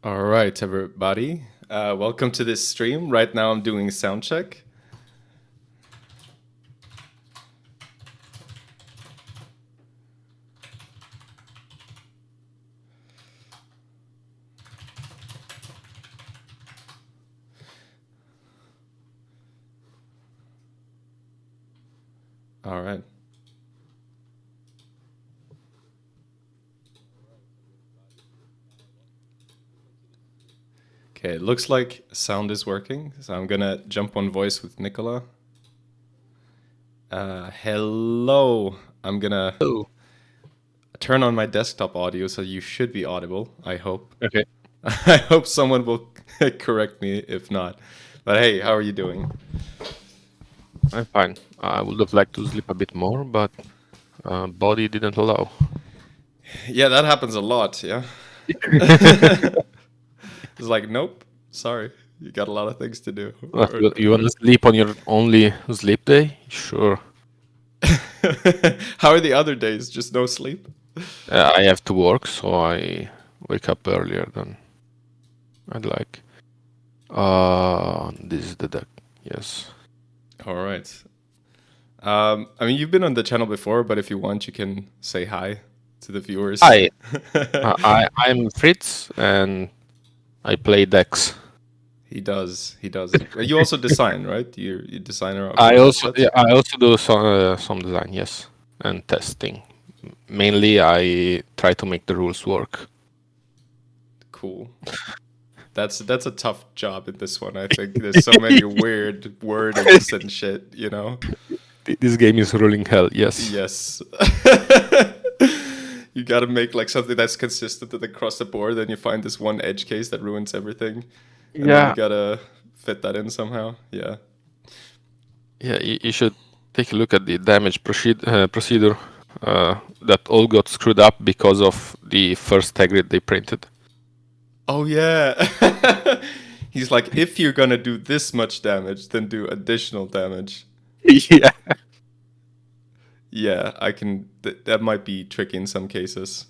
All right, everybody. Welcome to this stream. Right now, I'm doing sound check. All right. Okay, it looks like sound is working, so I'm gonna jump on voice with Nicola. Hello. I'm gonna Oh, turn on my desktop audio, so you should be audible. I hope. okay. I hope someone will correct me if not. But hey, how are you doing? I'm fine. I would have liked to sleep a bit more, but body didn't allow. Yeah, that happens a lot. Yeah. It's like, nope. Sorry, you got a lot of things to do. You want to sleep on your only sleep day? Sure. How are the other days? Just no sleep? I have to work, so I wake up earlier than I'd like. This is the deck. Yes. All right. I mean, you've been on the channel before, but if you want, you can say hi to the viewers. Hi. I'm Fritz, and I play decks. He does. He does. You also design, right? You're designer of I rule also sets? I also do some design, yes, and testing. Mainly, I try to make the rules work. Cool. That's a tough job in this one. I think there's so many weird wordings and shit, you know? This game is ruling hell, yes. Yes. You gotta make like something that's consistent and across the board, then you find this one edge case that ruins everything. And then you gotta fit that in somehow. Yeah. Yeah, you should take a look at the damage procedure that all got screwed up because of the first tag grid they printed. Oh yeah. He's like, if you're gonna do this much damage, then do additional damage. Yeah. Yeah, I can. That might be tricky in some cases.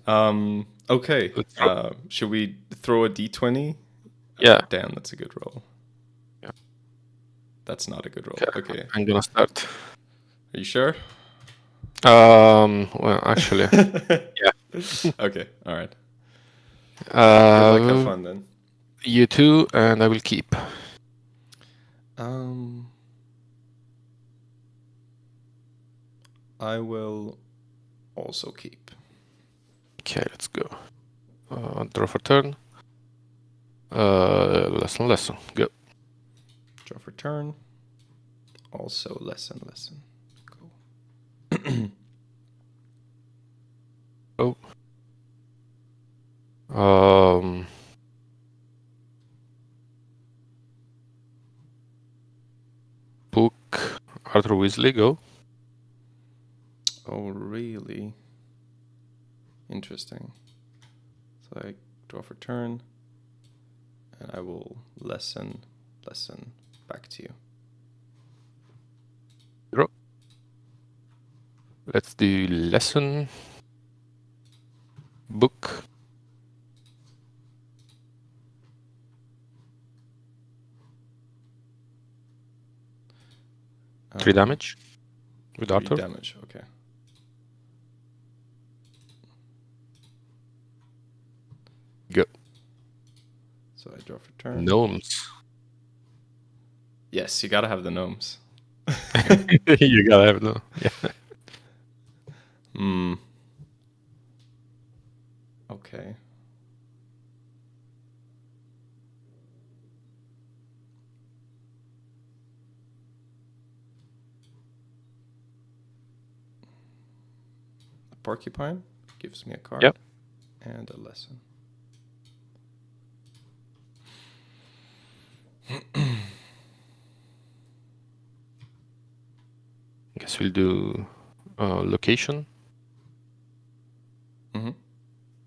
Okay. Let's throw. Should we throw a d20? Yeah. Damn, that's a good roll. Yeah. That's not a good roll. Okay. I'm gonna start. Are you sure? Well, actually, yeah. Okay. All right. Good luck. Have fun then. You too, and I will keep. I will also keep. Okay, let's go. Draw for turn. Lesson. Go. Draw for turn. Also lesson. Go. Oh. Book Arthur Weasley. Go. Oh, really? Interesting. So I draw for turn, and I will lesson back to you. Draw. Let's do lesson. Book. Three damage with 3 Arthur. damage. Okay. Go. So I draw for turn. Gnomes. Yes, you gotta have the gnomes. You gotta have them. Yeah. Okay. A porcupine gives me a card. Yep. And a lesson. Guess we'll do location.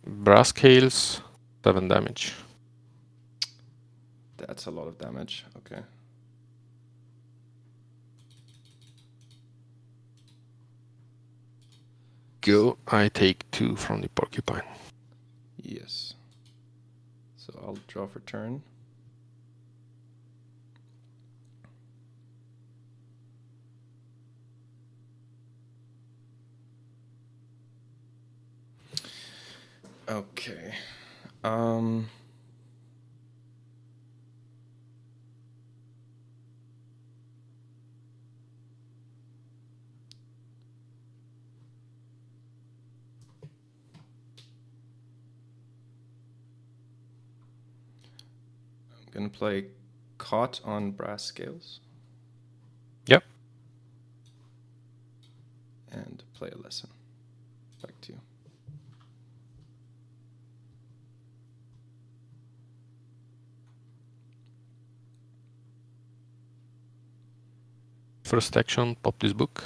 Brass scales, 7 damage. That's a lot of damage. Okay. Go. I take 2 from the porcupine. Yes. So I'll draw for turn. Okay. I'm gonna play Caught on Brass Scales Yep. and play a lesson. Back to you. First action, pop this book.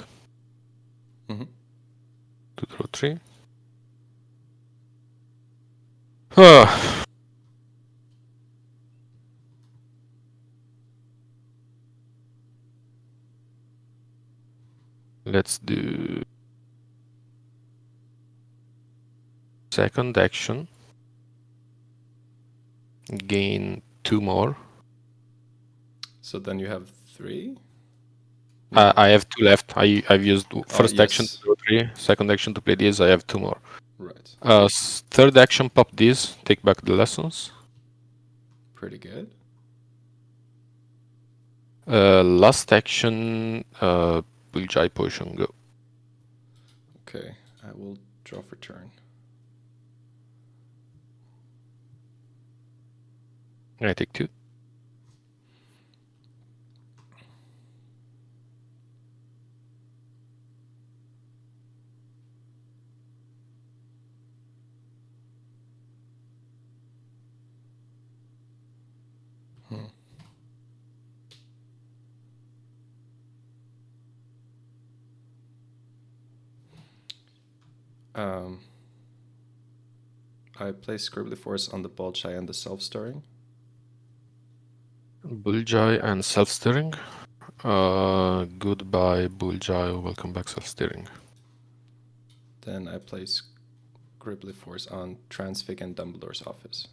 Mm-hmm. To draw 3. Ah. Let's do second action. Gain 2 more. So then you have 3? I have 2 left. I've used first action to yes. draw 3, second action to play this. I have 2 more. Right. Third action, pop this. Take back the lessons. Pretty good. Last action, Bullseye Potion, go. Okay, I will draw for turn. I take 2. I place Scribbly Force on the Bullseye and the Self-Stirring. Bullseye and self-steering. Goodbye, Bullseye. Welcome back, self-steering. Then I place Scribbly Force on Transfig and Dumbledore's office.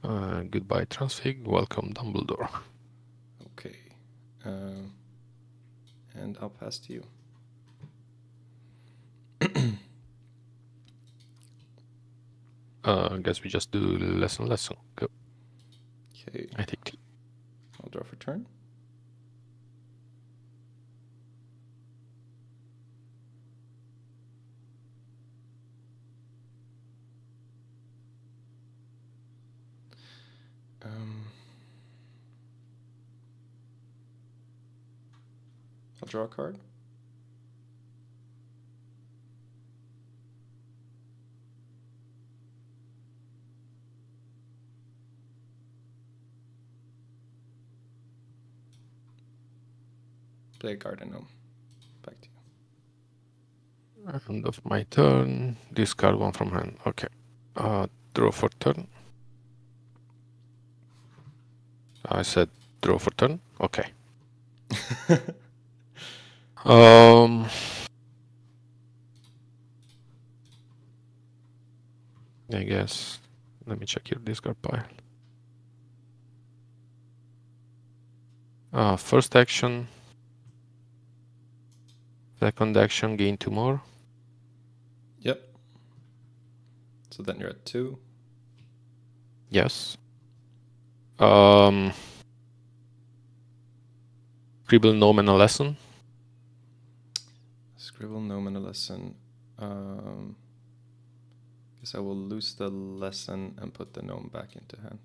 Goodbye, Transfig. Welcome, Dumbledore. Okay. And I'll pass to you. I guess we just do lesson. Go. Okay. I take 2. I'll draw for turn. I'll draw a card. Play a Garden Gnome. Back to you. End of my turn. Discard 1 from hand. Okay. Draw for turn. I said draw for turn. Okay. I guess. Let me check your discard pile. First action. Second action, gain 2 more. Yep. So then you're at 2. Yes. Scribble gnome and a lesson. Scribble gnome and a lesson. Guess I will lose the lesson and put the gnome back into hand.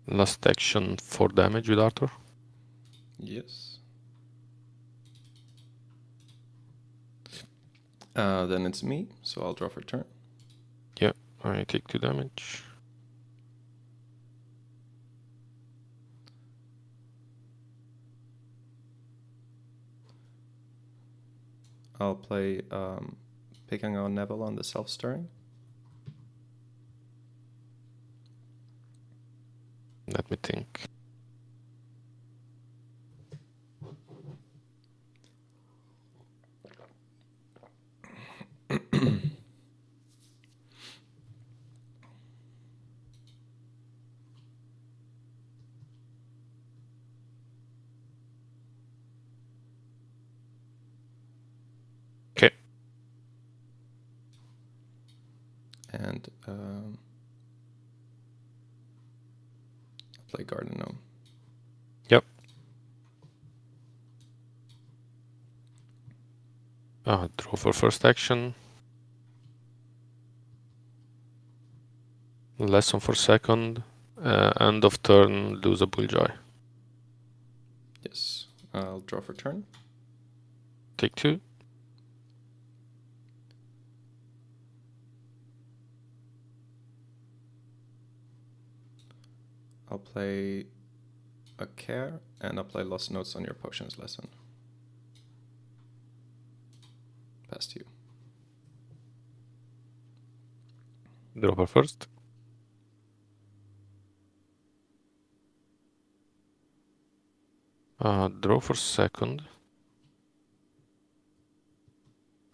Last action, 4 damage with Arthur. Yes. Then it's me, so I'll draw for turn. Yeah, I take 2 damage. I'll play Picking on Neville on the Self-Stirring. Let me think. Play Garden Gnome. Yep. Draw for first action. Lesson for second. End of turn, lose a bullseye. Yes. I'll draw for turn. Take 2. I'll play a care, and I'll play Lost Notes on your potions lesson. Pass to you. Draw for first. Draw for second.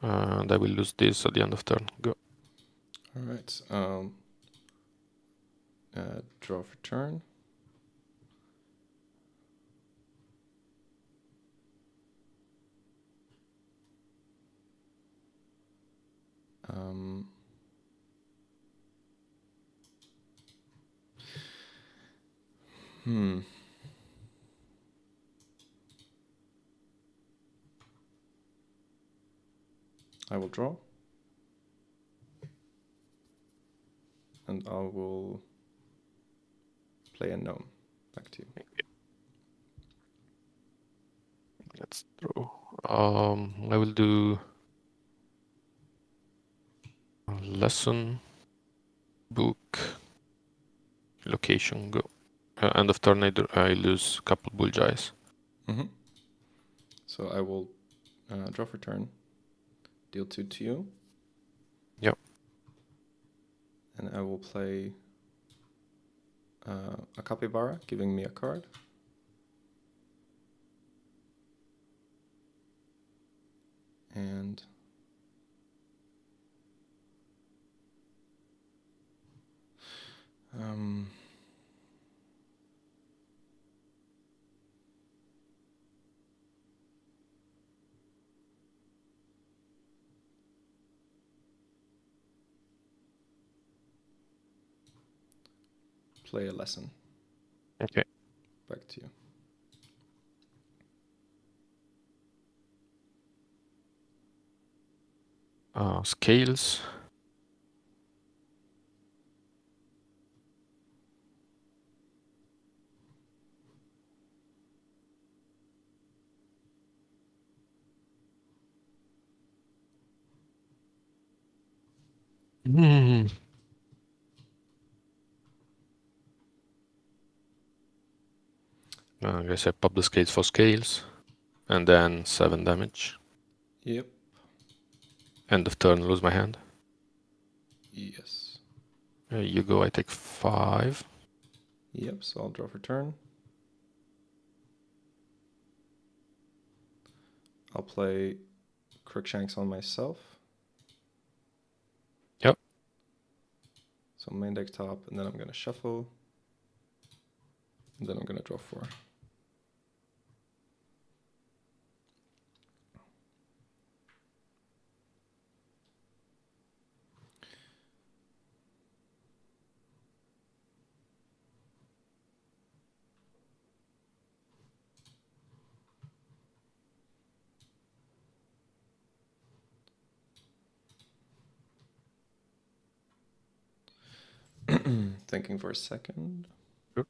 And I will lose this at the end of turn. Go. All right. Draw for turn. I will draw. And I will play a gnome. Back to you. Let's draw. I will do lesson, book, location, go. End of turn, I lose a couple bullseyes. So I will draw for turn, deal 2 to you. Yep. And I will play a capybara, giving me a card. And play a lesson. Okay. Back to you. Scales. I guess I pop the scales for scales. And then 7 damage. Yep. End of turn, lose my hand. Yes. You go, I take 5. Yep, so I'll draw for turn. I'll play Crookshanks on myself. Yep. So main deck top, and then I'm going to shuffle. And then I'm going to draw 4. Thinking for a second. Sure.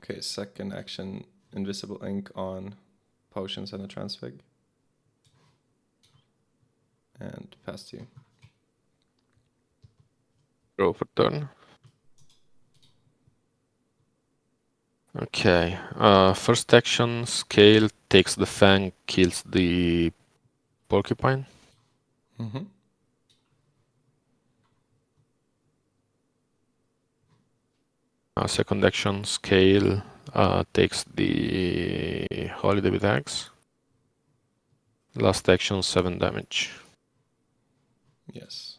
Okay, second action, invisible ink on potions and a transfig. And pass to you. Draw for turn. Okay. First action, scale takes the fang, kills the porcupine. Mm-hmm. Second action, scale takes the Holy David Axe. Last action, 7 damage. Yes.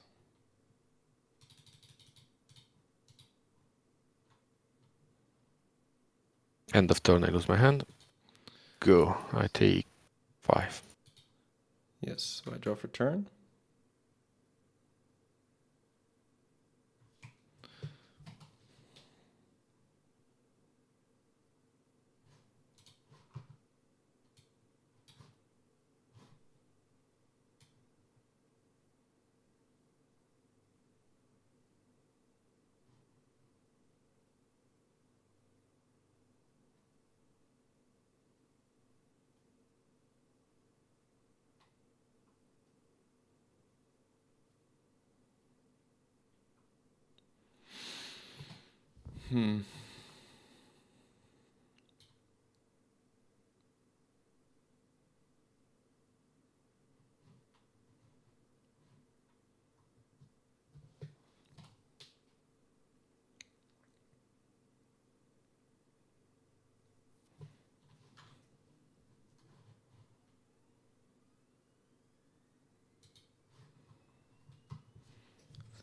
End of turn, I lose my hand. Go. I take 5. Yes, so I draw for turn.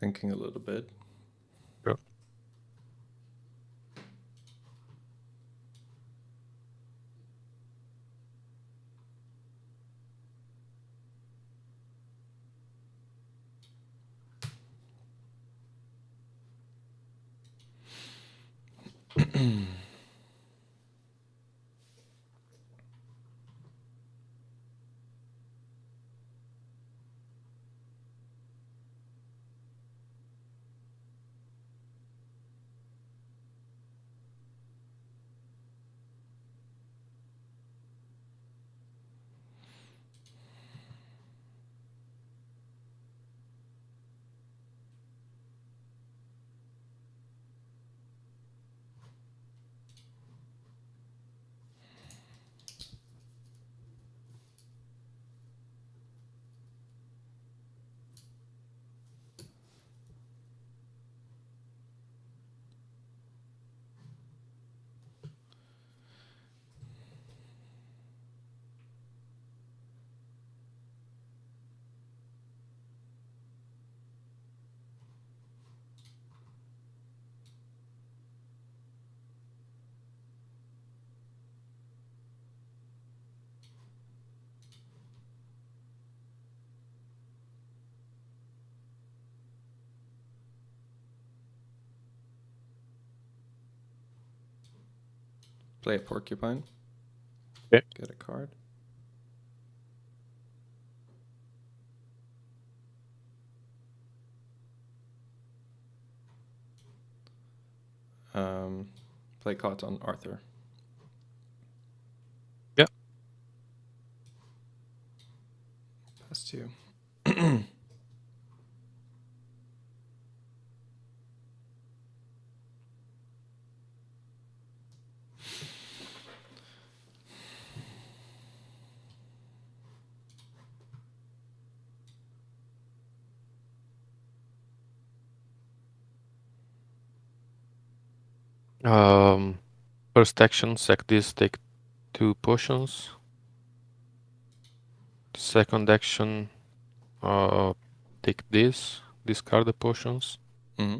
Thinking a little bit. Sure. Play a porcupine. Okay. Get a card. Play caught on Arthur. Yeah. Pass to you. First action, sack this, take 2 potions. Second action, take this, discard the potions. Mm-hmm.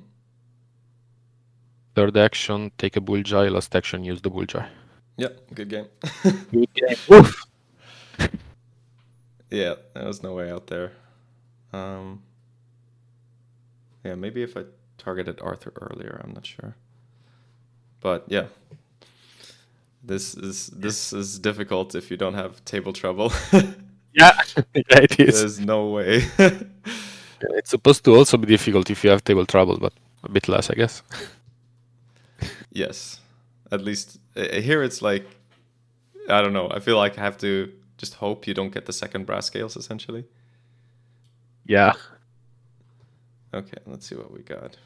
Third action, take a bullseye. Last action, use the bullseye. Yep, good game. Good game. Oof. Yeah, there was no way out there. Yeah, maybe if I targeted Arthur earlier, I'm not sure. But yeah, this is difficult if you don't have table trouble. Yeah, yeah, it is. There's no way. It's supposed to also be difficult if you have table trouble, but a bit less, I guess. Yes. At least here it's like, I don't know. I feel like I have to just hope you don't get the second brass scales, essentially. Yeah. Okay, let's see what we got.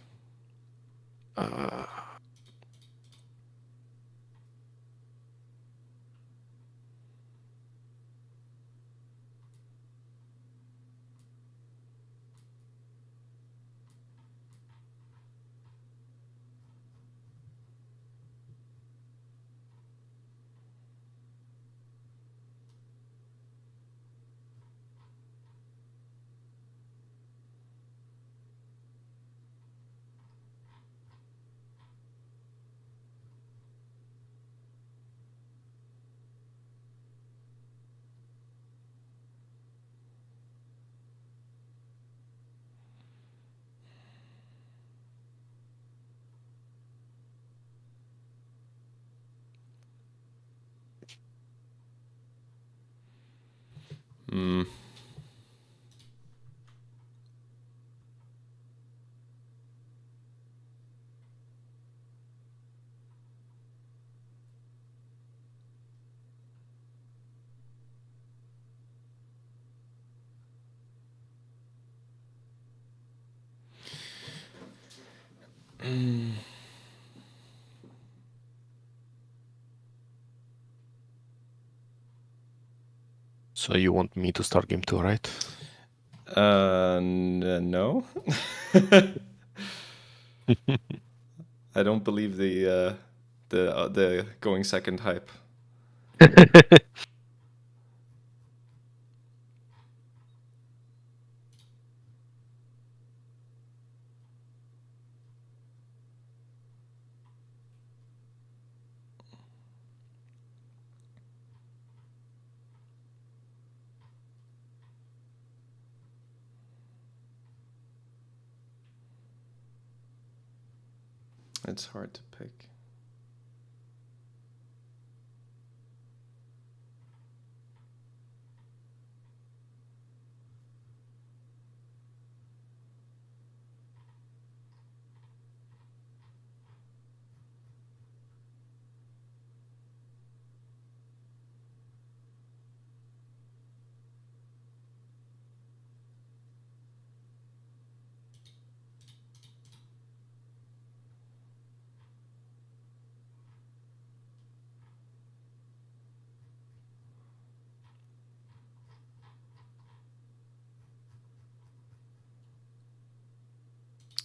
Hmm. So you want me to start game 2, right? No. I don't believe the going second hype. It's hard to pick.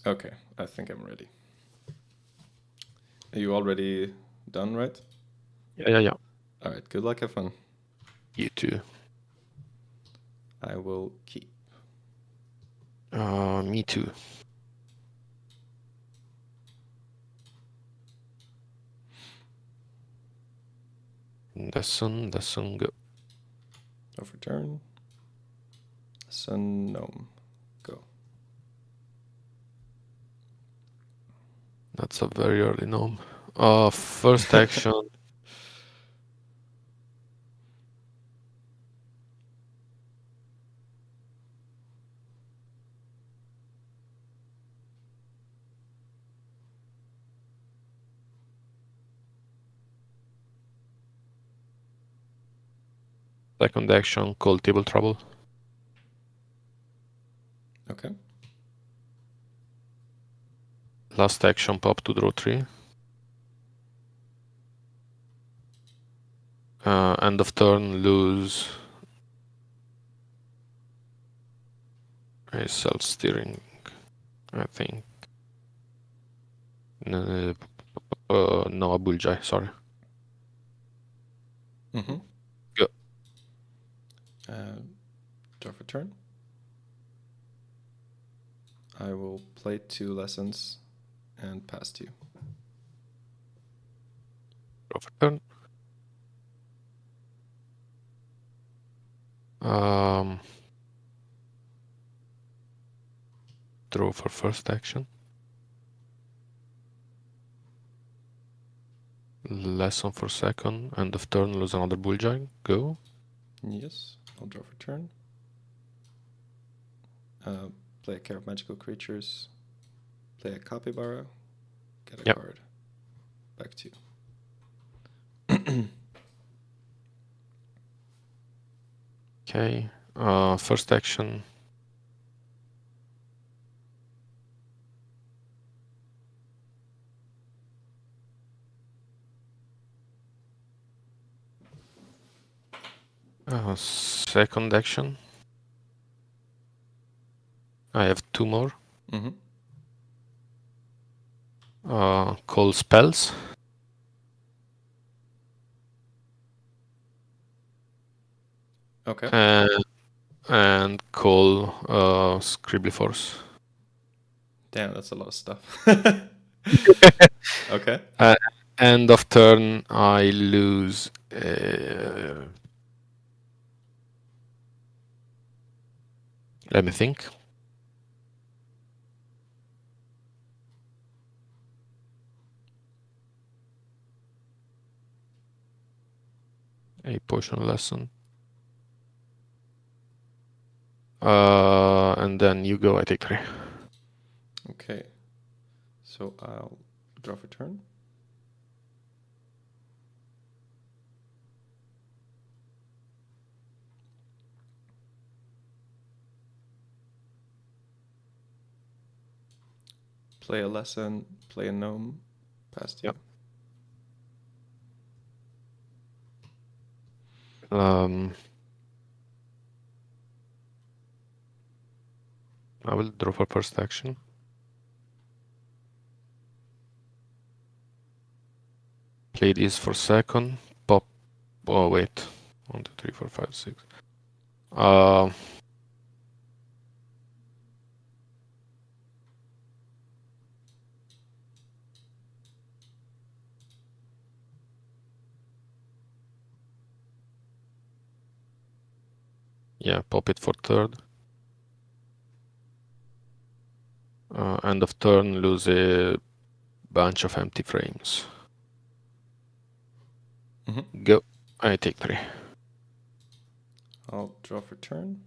Okay, I think I'm ready. Are you already done, right? Yeah. All right, good luck, have fun. You too. I will keep. Me too. Lesson, go. Overturn. Sun gnome. Go. That's a very early gnome. First action. Second action, call table trouble. Okay. Last action, pop to draw 3. End of turn, lose a self-steering, I think. No, a bullseye, sorry. Mm-hmm. Go. Draw for turn. I will play 2 lessons and pass to you. Draw for turn. Draw for first action. Lesson for second. End of turn, lose another bullseye. Go. Yes, I'll draw for turn. Play a care of magical creatures. Play a capybara. Get a Yep. card. Back to you. Okay. First action. Second action. I have 2 more. Mm-hmm. Call spells. Okay. And call Scribbly Force. Damn, that's a lot of stuff. Okay. End of turn, I lose. Let me think. A potion lesson. And then you go. I take 3. Okay. So I'll draw for turn. Play a lesson, play a gnome, pass to you. I will draw for first action. Play this for second. Pop. Oh wait. 1, 2, 3, 4, 5, 6. Yeah, pop it for third. End of turn, lose a bunch of empty frames. Mm-hmm. Go. I take 3. I'll draw for turn.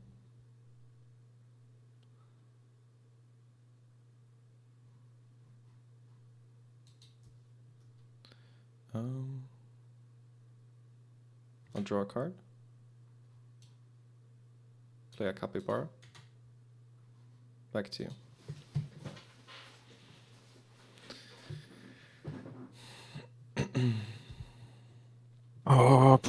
I'll draw a card. Play a capybara. Back to you. Oh.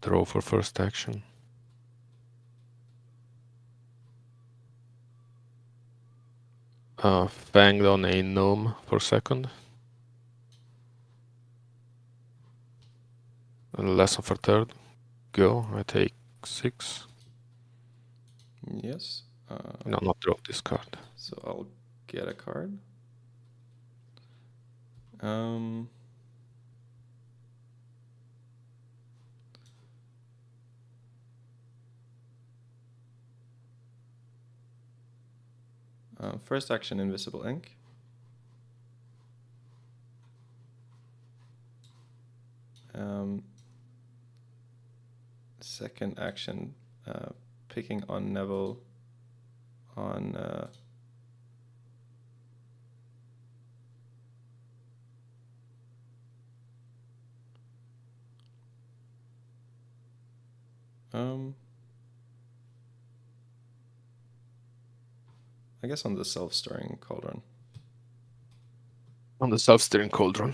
Draw for first action. Fanged on a gnome for second. And lesson for third. Go. I take 6. Yes. No, not draw this card. So I'll get a card. First action, invisible ink. Second action, picking on Neville on I guess on the self-stirring cauldron. On the self-stirring cauldron.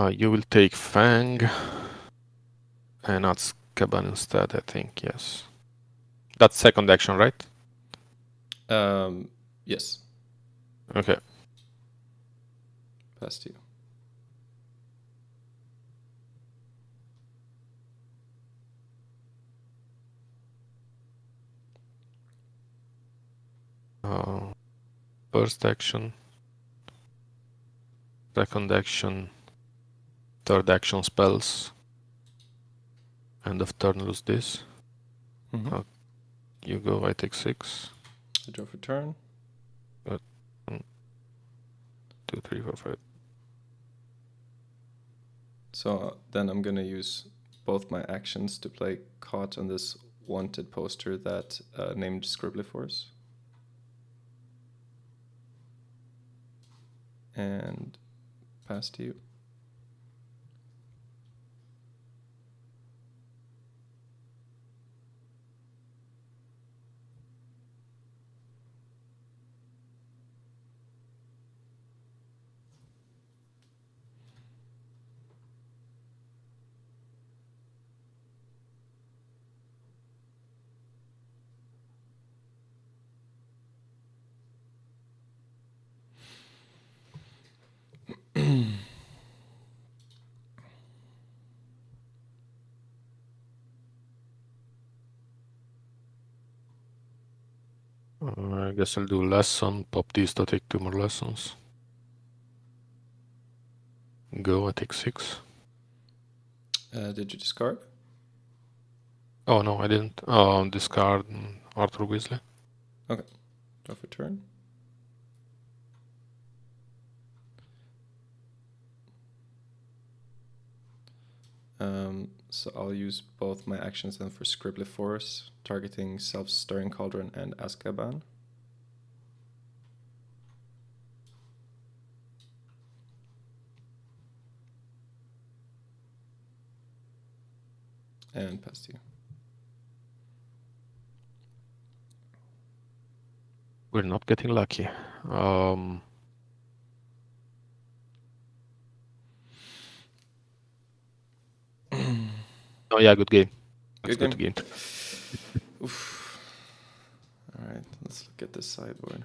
You will take Fang and Azkaban instead, I think, yes. That's second action, right? Yes. Okay. Pass to you. First action. Second action. Third action spells. End of turn, lose this. Mm-hmm. You go, I take 6. I draw for turn. 1, 2, 3, 4, 5. So then I'm gonna use both my actions to play caught on this wanted poster that named Scribblyforce. And pass to you. I guess I'll do lesson, pop these to take 2 more lessons. Go, I take 6. Did you discard? Oh no, I didn't. Discard Arthur Weasley. Okay. Draw for turn. So I'll use both my actions then for Scribblyforce, targeting Self-Stirring Cauldron and Azkaban. And pass to you. We're not getting lucky. Oh yeah, good game. That's Good good game. Oof. All right, let's look at this sideboard.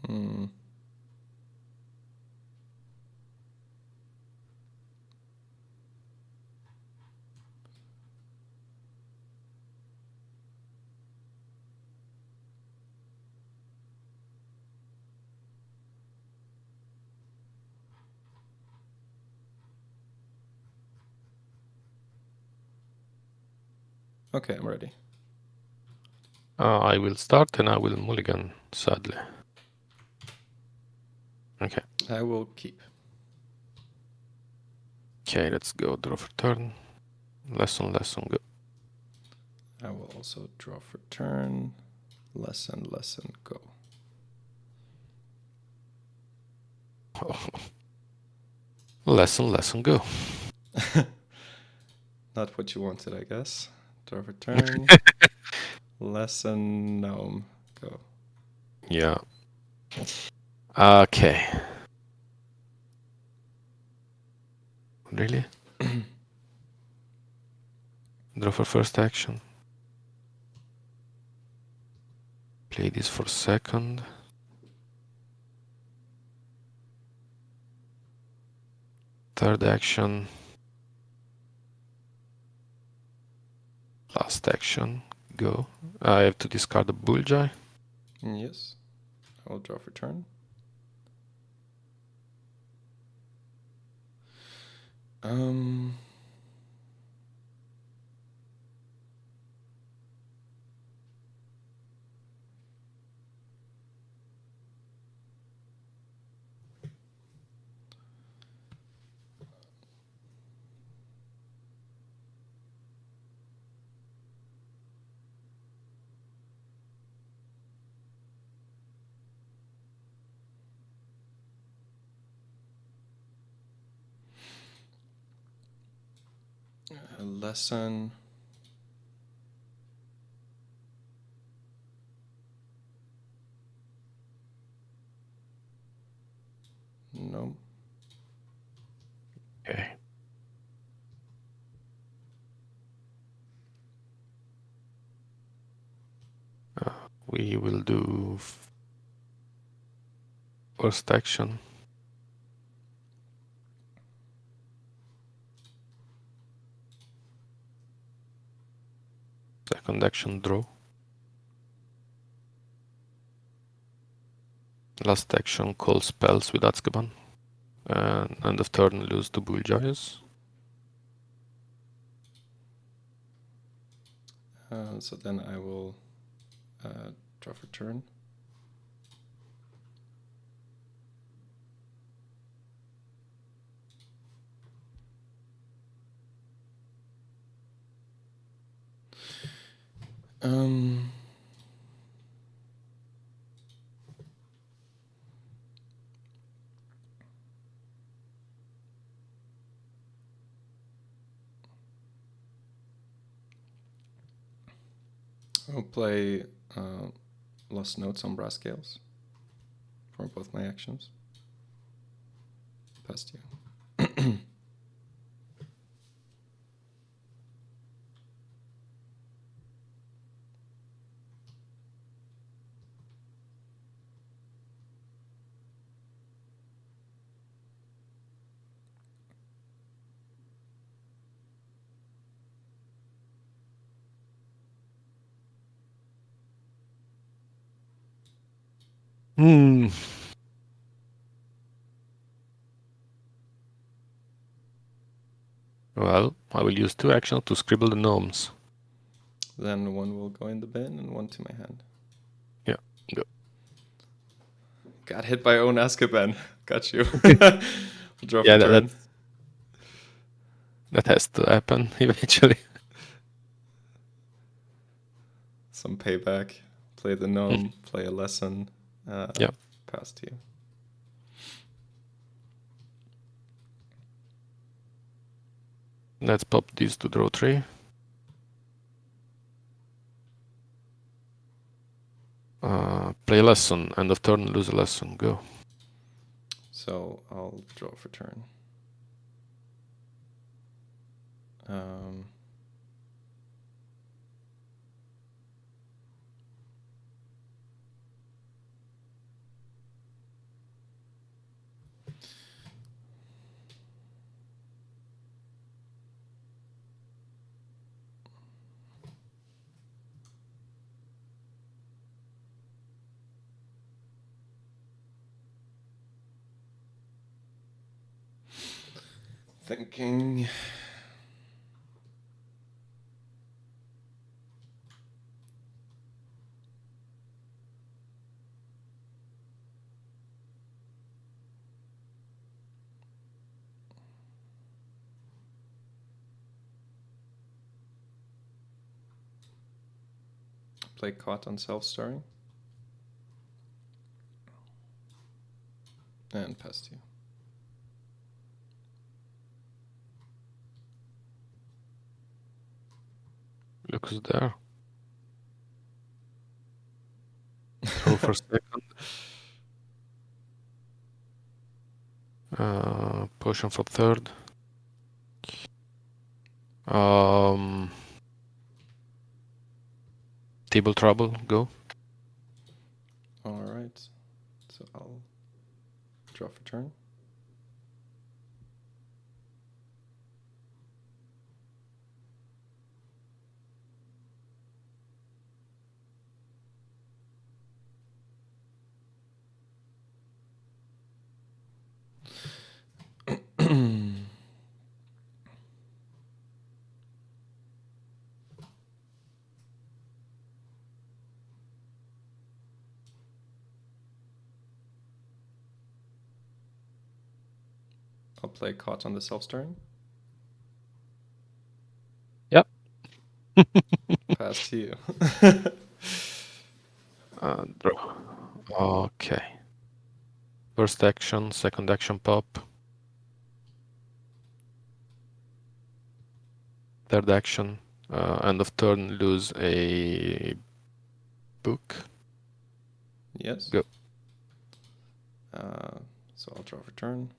Hmm. Okay, I'm ready. I will start and I will mulligan, sadly. Okay. I will keep. Okay, let's go. Draw for turn. Lesson, go. I will also draw for turn. Lesson, go. Lesson, go. Not what you wanted, I guess. Draw for turn. Lesson, gnome, go. Yeah. Okay. Really? Draw for first action. Play this for second. Third action. Last action. Go. I have to discard a bullseye. Yes. I will draw for turn. A lesson. No. Okay. We will do first action. Second action, draw. Last action, call spells with Azkaban. And end of turn, lose to Bull Giants. So then I will draw for turn. I'll play Lost Notes on Brass Scales for both my actions. Past you. Well, I will use 2 actions to scribble the gnomes. Then one will go in the bin and one to my hand. Yeah, go. Got hit by own Azkaban. Got you. Draw Yeah, for turn. that has to happen eventually. Some payback. Play the gnome. Play a lesson. Yeah. Pass to you. Let's pop these to draw 3. Play a lesson. End of turn, lose a lesson. Go. So I'll draw for turn. Thinking. Play caught on self-starring. And pass to you. Look who's there. Throw for second. Potion for third. Table trouble, go. Alright. So I'll draw for turn. I'll play caught on the self-starring. Yep. Pass to you. Draw. Okay. First action, second action pop. Third action, end of turn, lose a book. Yes. Go. So I'll draw for turn.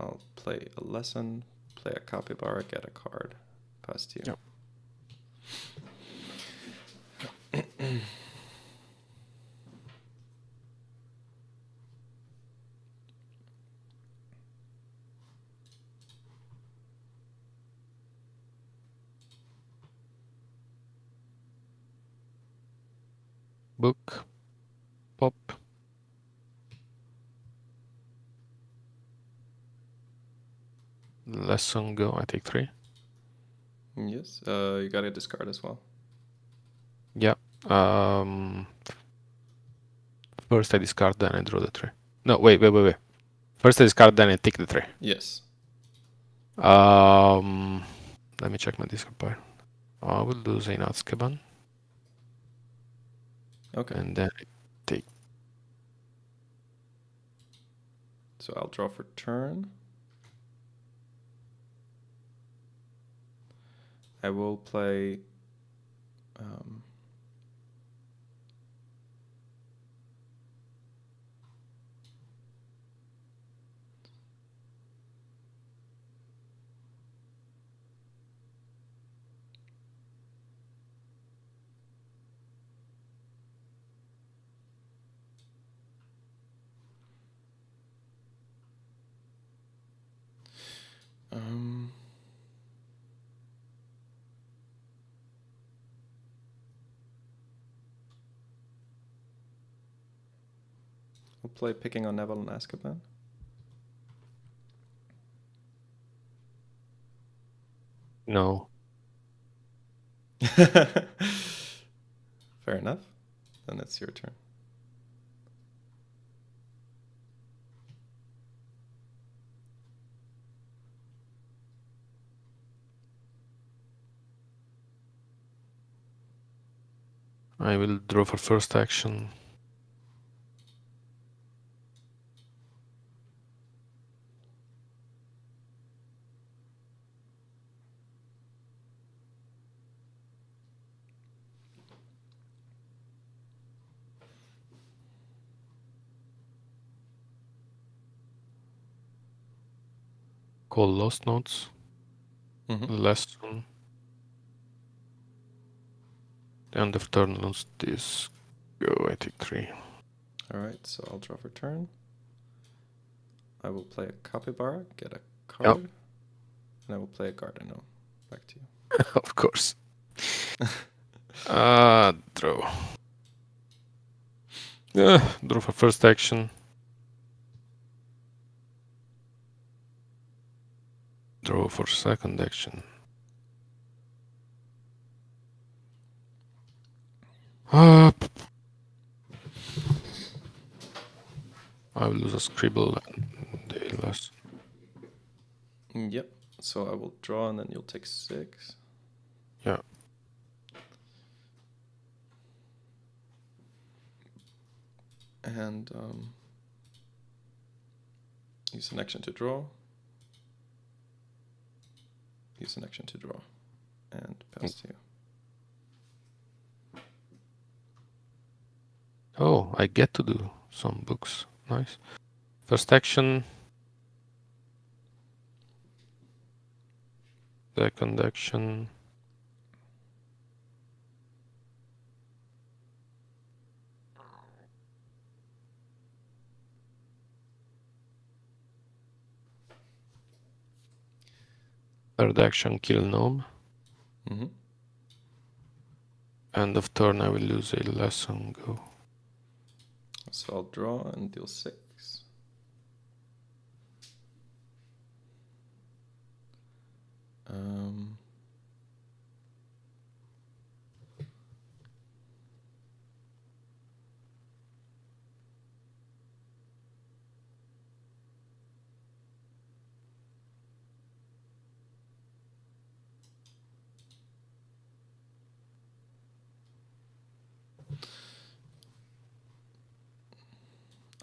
I'll play a lesson, play a capybara, get a card, pass to you. Yep. Book. Pop. Lesson, go. I take 3. Yes. You gotta discard as well. Yeah. First I discard, then I draw the 3. No, wait. First I discard, then I take the 3. Yes. Let me check my discard pile. I will do Zainatskaban. Okay. And then I take. So I'll draw for turn. I will play. I'll play Picking on Neville and Azkaban. No. Fair enough. Then it's your turn. I will draw for first action. Call Lost Notes. Lesson. End of turn, lose this. Go, I take 3. Alright, so I'll draw for turn. I will play a capybara, get a card. Yep. And I will play a Gardeno. Back to you. Of course. Draw. Draw for first action. Draw for second action. I will lose a scribble and the last. Yep. So I will draw and then you'll take 6. Yeah. And use an action to draw. Use an action to draw. And pass to you. Oh, I get to do some books. Nice. First action. Second action. Third action, kill gnome. End of turn, I will lose a lesson, go. So I'll draw and deal 6.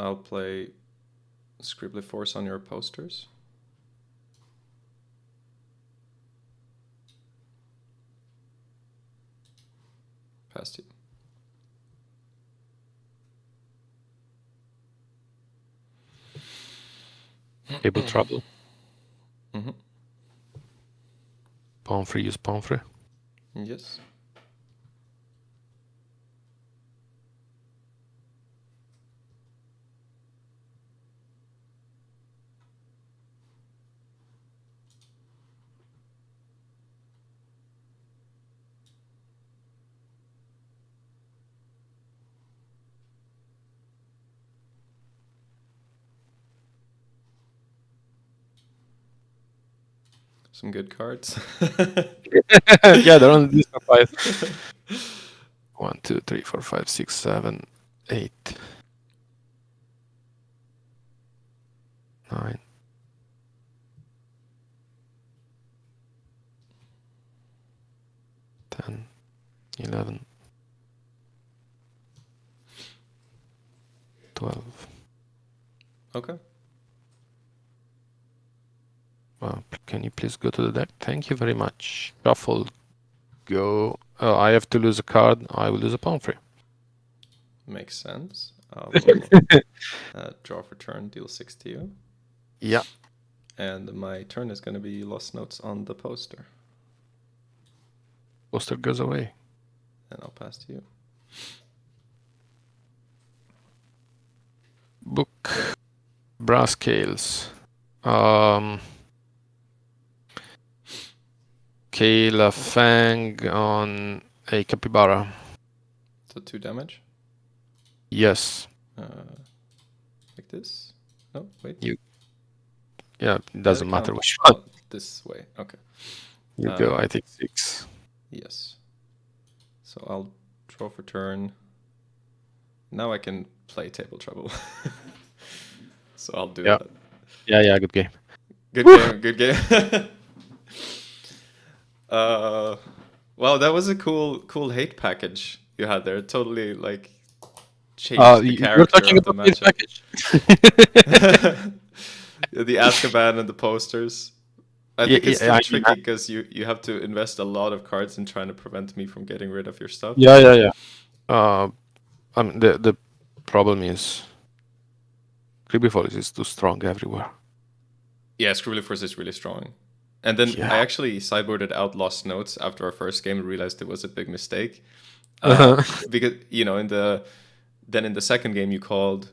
I'll play Scribbly Force on your posters. pass to you. Table trouble. Mm-hmm. Pawn free is pawn free. Yes. Some good cards. Yeah, they're on this five. 1, 2, 3, 4, 5, 6, 7, 8, 9. 10, 11, 12. Okay. Can you please go to the deck? Thank you very much. Shuffle. Go. I have to lose a card. I will lose a pawn free. Makes sense. Draw for turn, deal 6 to you. Yeah. And my turn is going to be lost notes on the poster. Poster goes away. And I'll pass to you. Book. Brass scales. Kale Fang on a capybara. So 2 damage. Yes. Like this? No, wait. Yeah, it doesn't matter count. which one. Oh, this way. Okay. You go, I take 6. Yes. So I'll draw for turn. Now I can play Table Trouble. So I'll do that. Yeah, good game. Good game. Wow, that was a cool hate package you had there. Totally like changed the character you're talking of the about this matchup. package? The Azkaban and the posters. I think it's still tricky because you have to invest a lot of cards in trying to prevent me from getting rid of your stuff. Yeah. I mean, the problem is Creepy Follies is too strong everywhere. Yeah, Scribbly Force is really strong. And then I actually sideboarded out Lost Notes after our first game and realized it was a big mistake. Because, you know, in the second game you called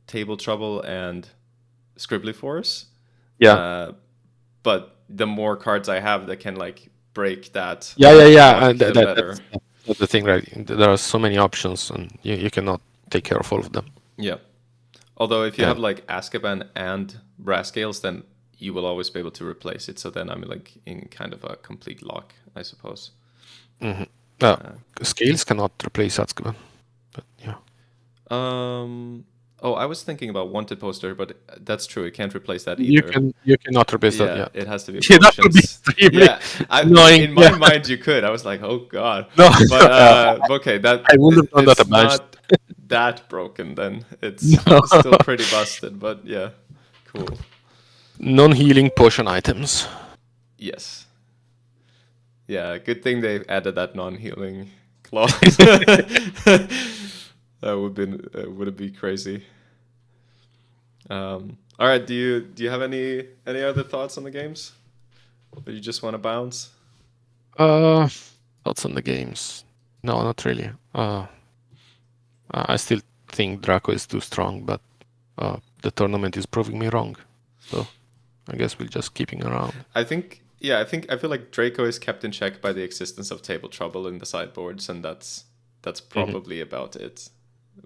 Table Trouble and Scribbly Force. Yeah. But the more cards I have that can like break that. Yeah. The better. That's the thing, right? There are so many options and you cannot take care of all of them. Yeah. Although if you have like Azkaban and Brass Scales, then you will always be able to replace it. So then I'm like in kind of a complete lock, I suppose. Mm-hmm. Scales cannot replace Azkaban, but yeah. Oh, I was thinking about Wanted Poster, but that's true. It can't replace that either. You cannot replace that. Yeah, it has to be. That would be extremely annoying. In my mind, you could. I was like, oh god. No, but okay, that I wouldn't have done that. It's not that broken. Then it's still pretty busted. But yeah, cool. Non-healing potion items. Yes. Yeah, good thing they added that non-healing clause. That would be crazy. All right, do you have any other thoughts on the games? Or you just want to bounce? Thoughts on the games? No, not really. I still think Draco is too strong, but the tournament is proving me wrong. So I guess we'll just keep him around. I feel like Draco is kept in check by the existence of Table Trouble in the sideboards, and that's probably about it.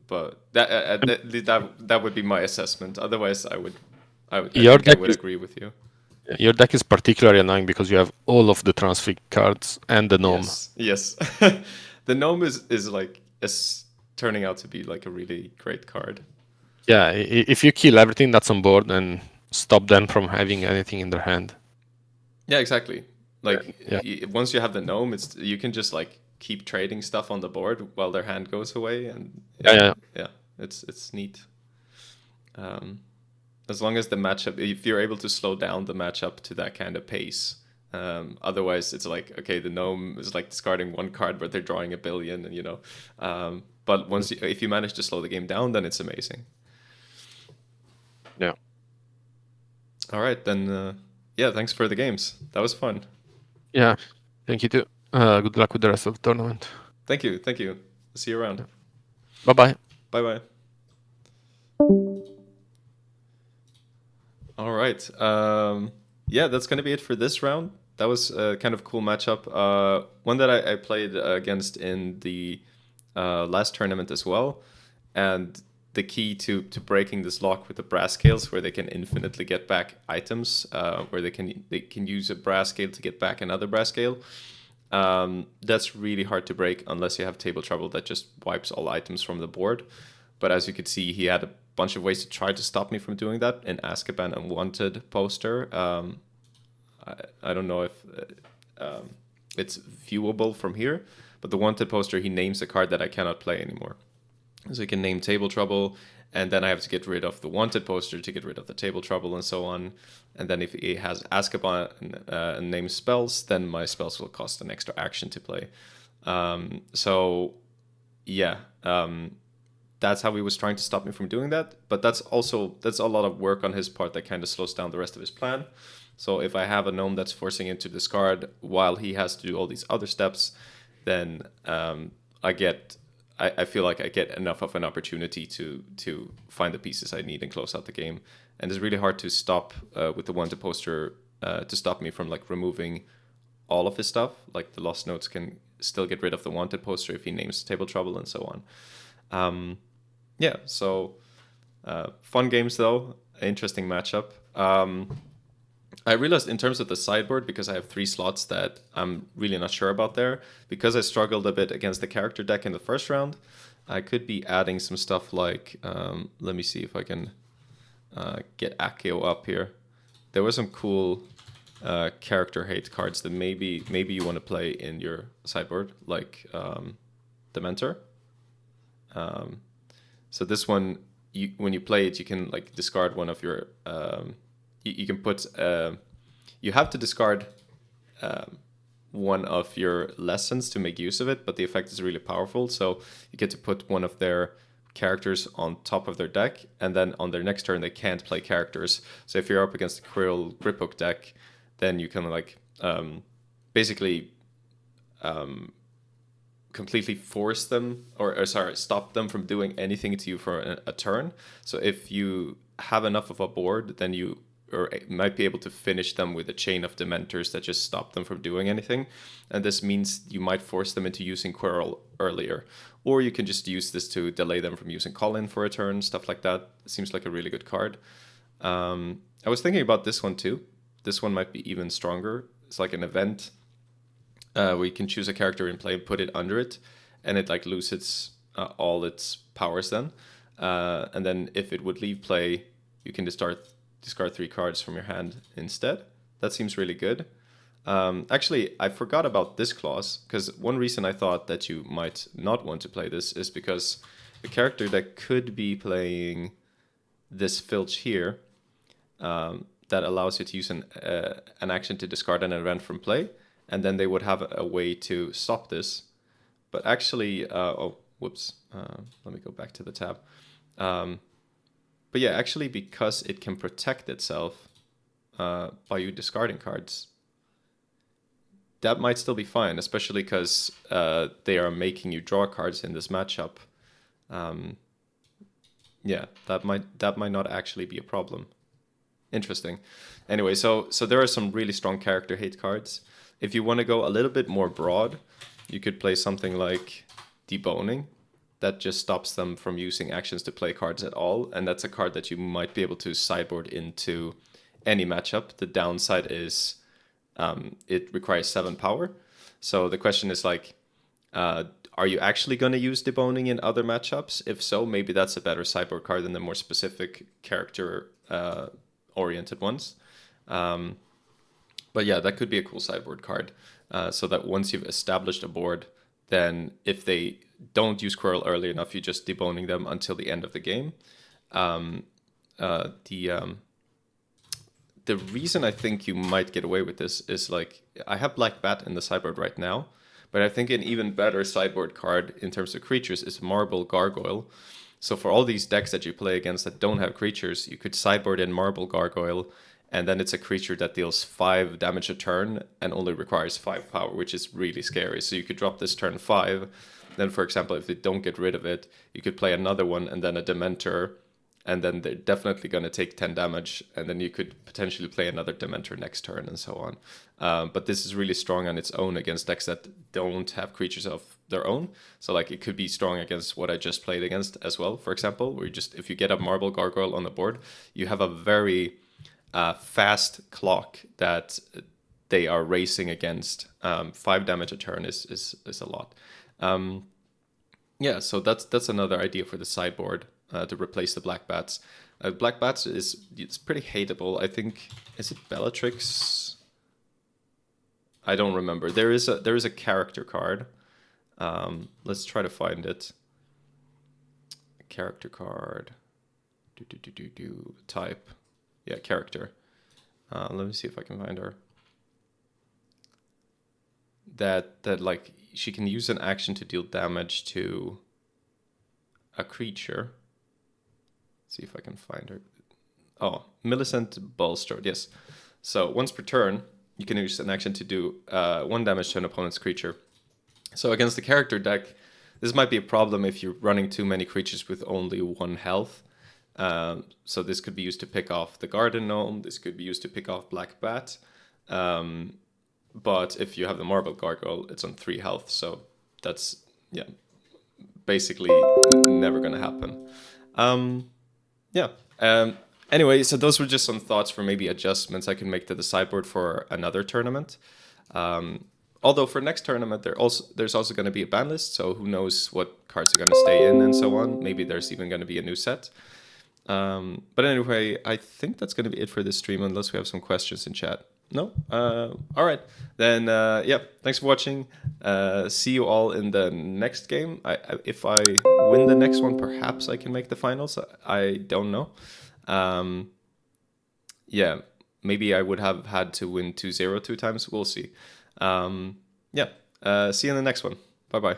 But that would be my assessment. Otherwise, I would agree with you. Your deck is particularly annoying because you have all of the Transfig cards and the Gnome. Yes. The Gnome is turning out to be like a really great card. Yeah, if you kill everything that's on board and stop them from having anything in their hand. Yeah, exactly. Like once you have the Gnome, you can just like keep trading stuff on the board while their hand goes away, and it's neat. As long as the matchup, if you're able to slow down the matchup to that kind of pace, Otherwise, it's like, okay, the gnome is like discarding one card, but they're drawing a billion, and But if you manage to slow the game down, then it's amazing. Yeah. All right, then. Yeah, thanks for the games. That was fun. Yeah. Thank you too. Good luck with the rest of the tournament. Thank you. Thank you. See you around. Bye bye. Bye bye. All right. Yeah, that's going to be it for this round. That was a kind of cool matchup. One that I played against in the last tournament as well. And the key to breaking this lock with the brass scales, where they can infinitely get back items, where they can use a brass scale to get back another brass scale. That's really hard to break unless you have table trouble that just wipes all items from the board. But as you could see, he had a bunch of ways to try to stop me from doing that. In Azkaban Unwanted poster, I don't know if it's viewable from here, but the Wanted poster, he names a card that I cannot play anymore. So you can name Table Trouble, and then I have to get rid of the Wanted poster to get rid of the Table Trouble, and so on. And then if he has Azkaban and names spells, then my spells will cost an extra action to play. So yeah, that's how he was trying to stop me from doing that. But that's a lot of work on his part that kind of slows down the rest of his plan. So if I have a gnome that's forcing him to discard while he has to do all these other steps, then I feel like I get enough of an opportunity to find the pieces I need and close out the game. And it's really hard to stop with the Wanted poster to stop me from like removing all of his stuff. Like the Lost Notes can still get rid of the Wanted poster if he names Table Trouble and so on. Yeah, so fun games though, interesting matchup. I realized in terms of the sideboard, because I have 3 slots that I'm really not sure about there, because I struggled a bit against the character deck in the first round, I could be adding some stuff like, let me see if I can get Accio up here. There were some cool character hate cards that maybe you want to play in your sideboard, like Dementor. So this one, when you play it, you can like discard one of your... you can put you have to discard one of your lessons to make use of it, but the effect is really powerful. So you get to put one of their characters on top of their deck, and then on their next turn they can't play characters. So if you're up against a Quirrell Griphook deck, then you can like basically completely force them or stop them from doing anything to you for a turn. So if you have enough of a board, then you might be able to finish them with a chain of Dementors that just stop them from doing anything. And this means you might force them into using Quirrell earlier. Or you can just use this to delay them from using Colin for a turn, stuff like that. It seems like a really good card. I was thinking about this one too. This one might be even stronger. It's like an event where you can choose a character in play and put it under it, and it like loses all its powers then. And then if it would leave play, you can discard 3 cards from your hand instead. That seems really good. Actually, I forgot about this clause, because one reason I thought that you might not want to play this is because the character that could be playing this filch here, that allows you to use an action to discard an event from play, and then they would have a way to stop this. But actually, let me go back to the tab. But yeah, actually, because it can protect itself by you discarding cards, that might still be fine, especially because they are making you draw cards in this matchup. Yeah, that might not actually be a problem. Interesting. Anyway, so there are some really strong character hate cards. If you want to go a little bit more broad, you could play something like Deboning. That just stops them from using actions to play cards at all. And that's a card that you might be able to sideboard into any matchup. The downside is it requires 7 power. So the question is like, are you actually going to use Deboning in other matchups? If so, maybe that's a better sideboard card than the more specific character oriented ones. But yeah, that could be a cool sideboard card. So that once you've established a board, then if they don't use Quirrell early enough, you're just deboning them until the end of the game. the reason I think you might get away with this is like I have Black Bat in the sideboard right now, but I think an even better sideboard card in terms of creatures is Marble Gargoyle. So for all these decks that you play against that don't have creatures, you could sideboard in Marble Gargoyle, and then it's a creature that deals 5 damage a turn and only requires 5 power, which is really scary. So you could drop this turn 5. Then, for example, if they don't get rid of it, you could play another one and then a Dementor, and then they're definitely going to take 10 damage, and then you could potentially play another Dementor next turn and so on. But this is really strong on its own against decks that don't have creatures of their own. So like it could be strong against what I just played against as well, for example, where you just, if you get a Marble Gargoyle on the board, you have a very fast clock that they are racing against. 5 damage a turn is a lot. Yeah, so that's another idea for the sideboard to replace the Black Bats. Black Bats it's pretty hateable. I think, is it Bellatrix? I don't remember. There is a character card. Let's try to find it. Character card. Type. Yeah, character. Let me see if I can find her. That like she can use an action to deal damage to a creature. Let's see if I can find her. Oh, Millicent Bulstrode, yes. So once per turn, you can use an action to do 1 damage to an opponent's creature. So against the character deck, this might be a problem if you're running too many creatures with only 1 health. So this could be used to pick off the Garden Gnome. This could be used to pick off Black Bat. But if you have the Marble Gargoyle, it's on 3 health. So that's, yeah, basically never going to happen. Anyway, so those were just some thoughts for maybe adjustments I can make to the sideboard for another tournament. Although for next tournament, there's also going to be a ban list, so who knows what cards are going to stay in and so on. Maybe there's even going to be a new set. But anyway, I think that's going to be it for this stream, unless we have some questions in chat. No? All right. Then, yeah, thanks for watching. See you all in the next game. If I win the next one, perhaps I can make the finals. I don't know. Yeah, maybe I would have had to win 2-0 2 times. We'll see. Yeah, see you in the next one. Bye-bye.